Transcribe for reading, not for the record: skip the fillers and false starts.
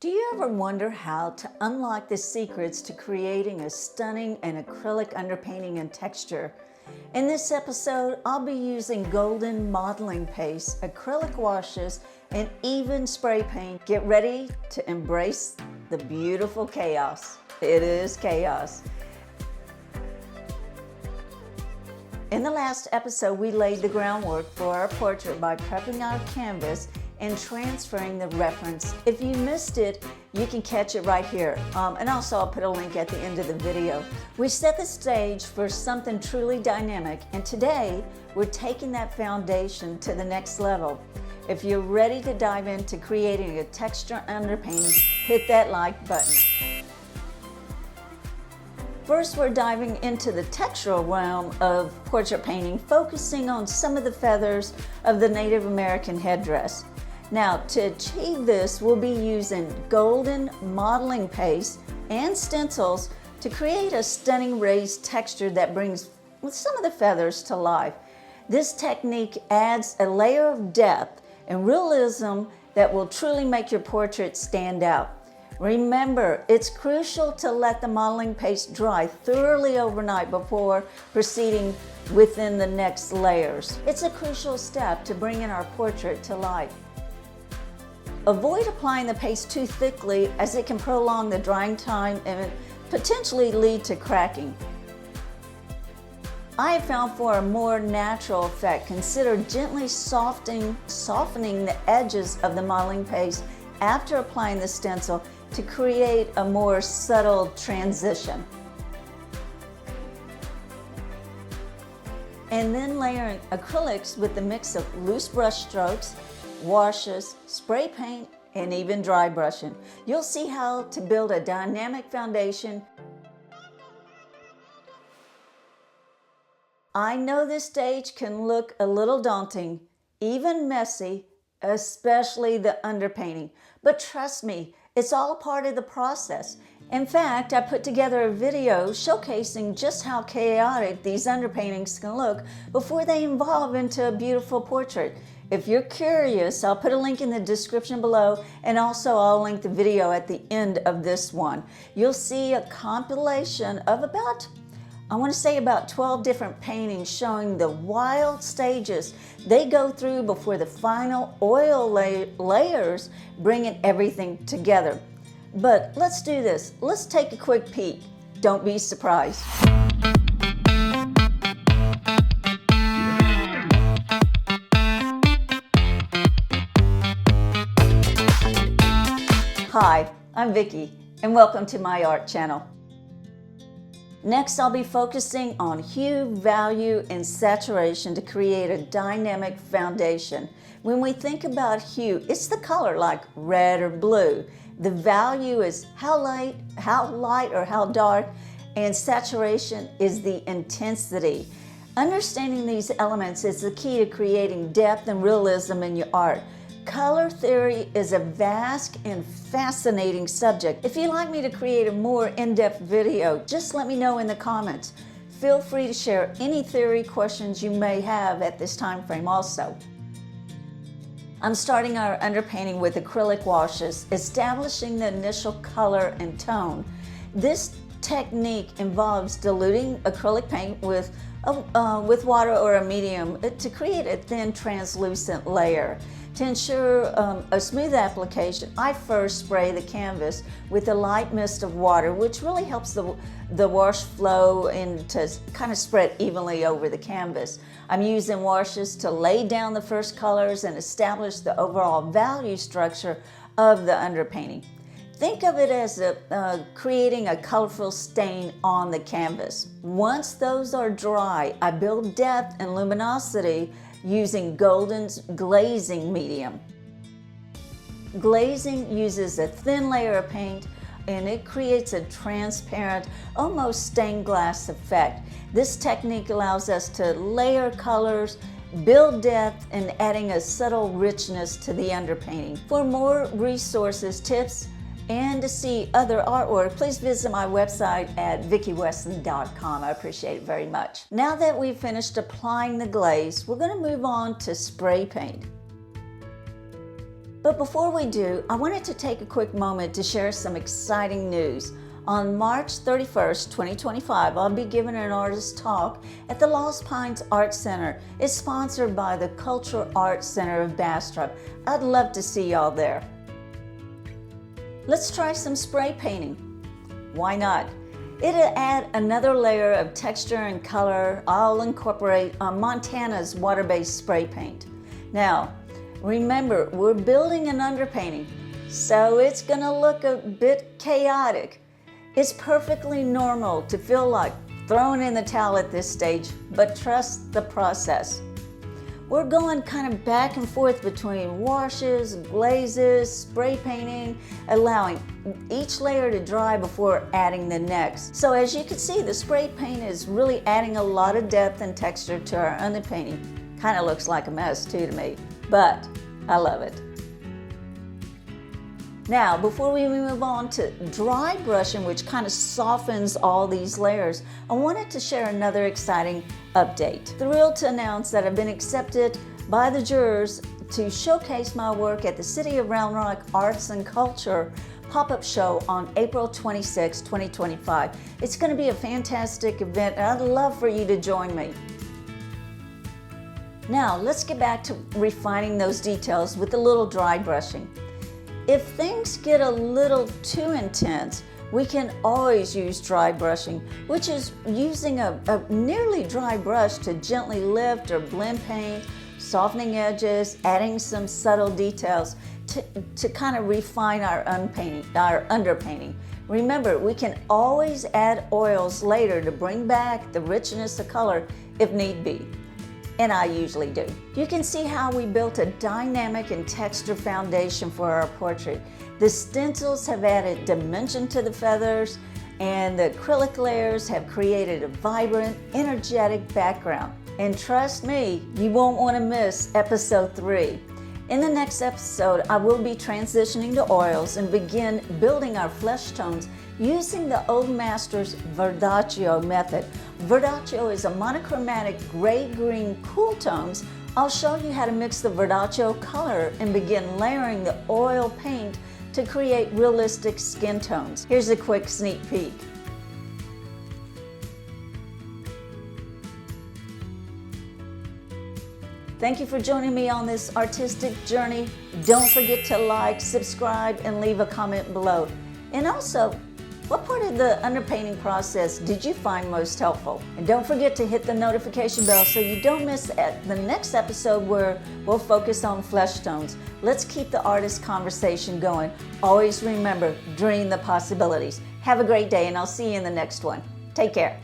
Do you ever wonder how to unlock the secrets to creating a stunning and acrylic underpainting and texture? In this episode, I'll be using golden modeling paste, acrylic washes, and even spray paint. Get ready to embrace the beautiful chaos. It is chaos. In the last episode, we laid the groundwork for our portrait by prepping our canvas and transferring the reference. If you missed it, you can catch it right here. And also I'll put a link at the end of the video. We set the stage for something truly dynamic, and today we're taking that foundation to the next level. If you're ready to dive into creating a texture underpainting, hit that like button. First, we're diving into the textural realm of portrait painting, focusing on some of the feathers of the Native American headdress. Now, to achieve this, we'll be using golden modeling paste and stencils to create a stunning raised texture that brings some of the feathers to life. This technique adds a layer of depth and realism that will truly make your portrait stand out. Remember, it's crucial to let the modeling paste dry thoroughly overnight before proceeding within the next layers. It's a crucial step to bringing our portrait to life. Avoid applying the paste too thickly, as it can prolong the drying time and potentially lead to cracking. I have found for a more natural effect, consider gently softening the edges of the modeling paste after applying the stencil to create a more subtle transition. And then layering acrylics with the mix of loose brush strokes, washes, spray paint, and even dry brushing. You'll see how to build a dynamic foundation. I know this stage can look a little daunting, even messy, especially the underpainting, but trust me, it's all part of the process. In fact, I put together a video showcasing just how chaotic these underpaintings can look before they evolve into a beautiful portrait. If you're curious, I'll put a link in the description below, and also I'll link the video at the end of this one. You'll see a compilation of about 12 different paintings showing the wild stages they go through before the final oil layers, bringing everything together. But let's do this. Let's take a quick peek. Don't be surprised. Hi, I'm Vickie, and welcome to my art channel. Next, I'll be focusing on hue, value, and saturation to create a dynamic foundation. When we think about hue, it's the color like red or blue. The value is how light or how dark, and saturation is the intensity. Understanding these elements is the key to creating depth and realism in your art. Color theory is a vast and fascinating subject. If you'd like me to create a more in-depth video, just let me know in the comments. Feel free to share any theory questions you may have at this time frame also. I'm starting our underpainting with acrylic washes, establishing the initial color and tone. This technique involves diluting acrylic paint with water or a medium to create a thin translucent layer. To ensure a smooth application, I first spray the canvas with a light mist of water, which really helps the wash flow and to kind of spread evenly over the canvas. I'm using washes to lay down the first colors and establish the overall value structure of the underpainting. Think of it as creating a colorful stain on the canvas. Once those are dry, I build depth and luminosity using Golden's glazing medium. Glazing uses a thin layer of paint, and it creates a transparent, almost stained glass effect. This technique allows us to layer colors, build depth, and adding a subtle richness to the underpainting. For more resources, tips, and to see other artwork, please visit my website at vickiewesson.com. I appreciate it very much. Now that we've finished applying the glaze, we're going to move on to spray paint. But before we do, I wanted to take a quick moment to share some exciting news. On March 31st, 2025, I'll be giving an artist talk at the Lost Pines Art Center. It's sponsored by the Cultural Arts Center of Bastrop. I'd love to see y'all there. Let's try some spray painting. Why not? It'll add another layer of texture and color. I'll incorporate Montana's water-based spray paint. Now, remember, we're building an underpainting, so it's gonna look a bit chaotic. It's perfectly normal to feel like throwing in the towel at this stage, but trust the process. We're going kind of back and forth between washes, glazes, spray painting, allowing each layer to dry before adding the next. So as you can see, the spray paint is really adding a lot of depth and texture to our underpainting. Kind of looks like a mess too to me, but I love it. Now, before we move on to dry brushing, which kind of softens all these layers, I wanted to share another exciting update. Thrilled to announce that I've been accepted by the jurors to showcase my work at the City of Round Rock Arts and Culture pop-up show on April 26, 2025. It's going to be a fantastic event, and I'd love for you to join me. Now, let's get back to refining those details with a little dry brushing. If things get a little too intense, we can always use dry brushing, which is using a nearly dry brush to gently lift or blend paint, softening edges, adding some subtle details to kind of refine our underpainting. Remember, we can always add oils later to bring back the richness of color if need be. And I usually do. You can see how we built a dynamic and texture foundation for our portrait. The stencils have added dimension to the feathers, and the acrylic layers have created a vibrant, energetic background. And trust me, you won't want to miss episode 3. In the next episode, I will be transitioning to oils and begin building our flesh tones using the Old Master's Verdaccio method. Verdaccio is a monochromatic gray-green cool tones. I'll show you how to mix the Verdaccio color and begin layering the oil paint to create realistic skin tones. Here's a quick sneak peek. Thank you for joining me on this artistic journey. Don't forget to like, subscribe, and leave a comment below. And also, what part of the underpainting process did you find most helpful? And don't forget to hit the notification bell so you don't miss the next episode where we'll focus on flesh tones. Let's keep the artist conversation going. Always remember, dream the possibilities. Have a great day, and I'll see you in the next one. Take care.